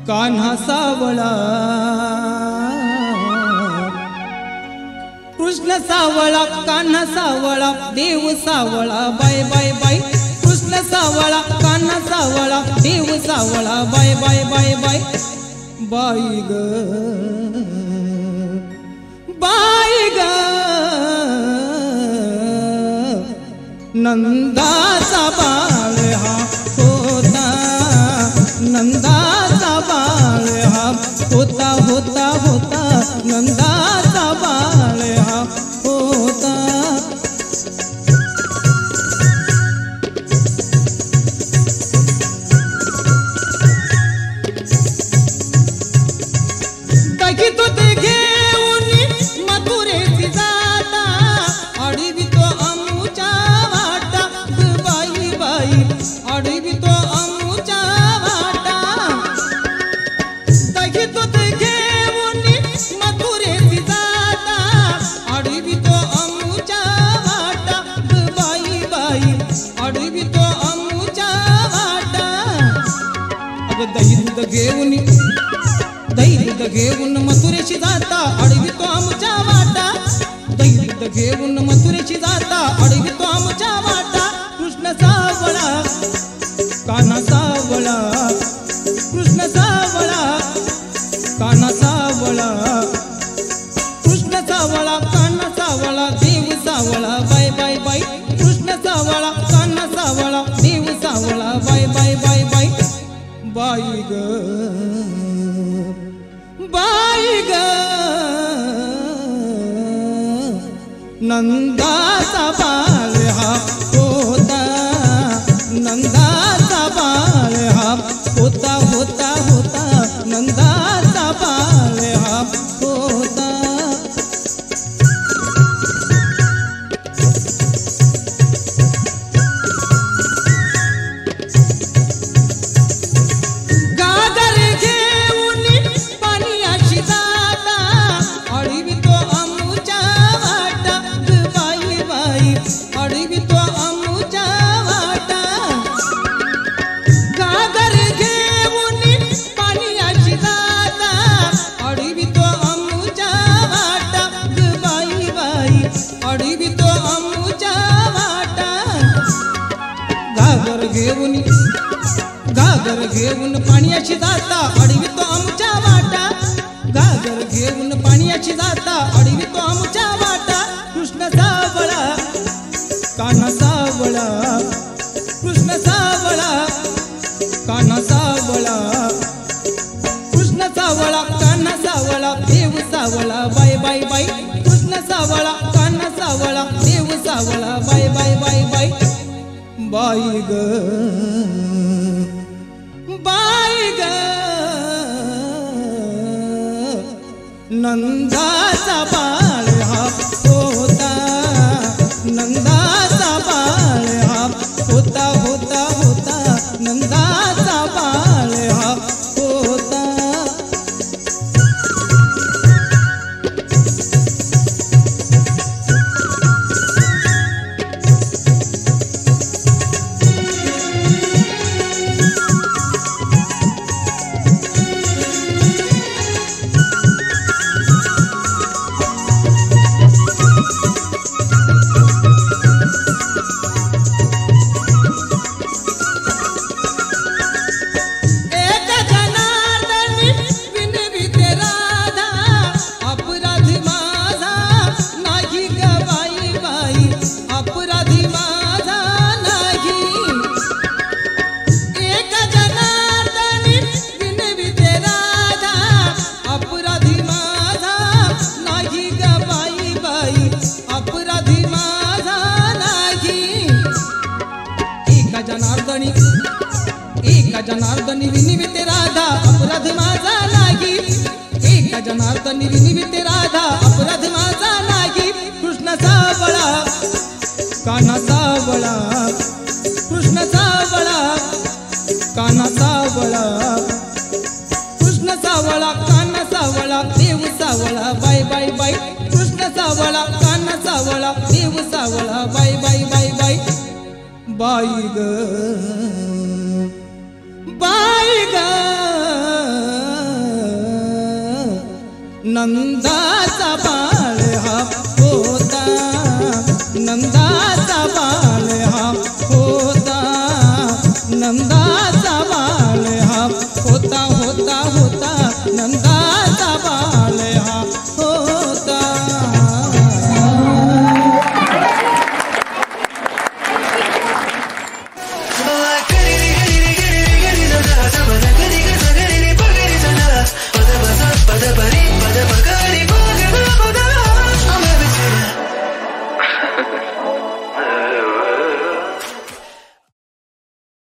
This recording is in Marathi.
कान्हा सावळा कृष्ण सावळा कान्हा सावळा देव सावळा बाय बाय बाय कृष्ण सावळा कान्हा सावळा देव सावळा बाय बाय बाय बाय बाई ग बाई ग नंदाचा बाळ हा होता नंदाचा बाळ हा होता होता होता नंदाचा बाळ हा होता दगितो ते घेऊन मथुरेची जाता अडवितो अमुच्या वाटा बाई बाई अडवितो अमुच्या वाटा दगितो ते घेऊन मथुरेची जाता अडवितो अमुच्या वाटा बाई बाई अडवितो अमुच्या वाटा अगं दही दूध घेऊन दही दूध घेऊन मथुरेची जाता अडवितो आमच्या वाटा दही दूध घेऊन मथुरेची जाता अडवितो आमच्या वाटा कृष्ण सावळा कान्हा सावळा कृष्ण सावळा कान्हा सावळा कृष्ण सावळा कान्हा सावळा देव सावळा बाय बाय बाय कृष्ण सावळा कान्हा सावळा देव सावळा बाय बाय बाय बाय बाई ग बाई ग नंदाचा बाळ हा होता नंदाचा बाळ हा होता होता होता नंदाचा बाळ हा होता घागर घेऊन पाण्याची जाता अडवितो आमच्या वाटा घागर घेऊन पाण्याची जाता अडवितो आमच्या वाटा कृष्ण सावळा कान्हा सावळा कृष्ण सावळा कान्हा सावळा कृष्ण सावळा कान्हा सावळा देव सावळा बाय बाय बाय कृष्ण सावळा कान्हा सावळा देव सावळा बाय बाय बाय बाय बाई ग बाई ग नंदाचा बाळ हा होता नंदाचा बाळ हा होता होता होता नंदाचा बाळ हा होता जनार्दनी विनिविते राधा अपराध माझा नाही एका जनार्दनी विनिविते राधा अपराध माझा नाही कृष्ण सावळा कान्हा सावळा कृष्ण सावळा कान्हा सावळा कृष्ण सावळा कान्हा सावळा देव सावळा बाय बाय बाय कृष्ण सावळा कान्हा सावळा देव सावळा बाय बाय बाय बाय बाई ग बाई ग नंदा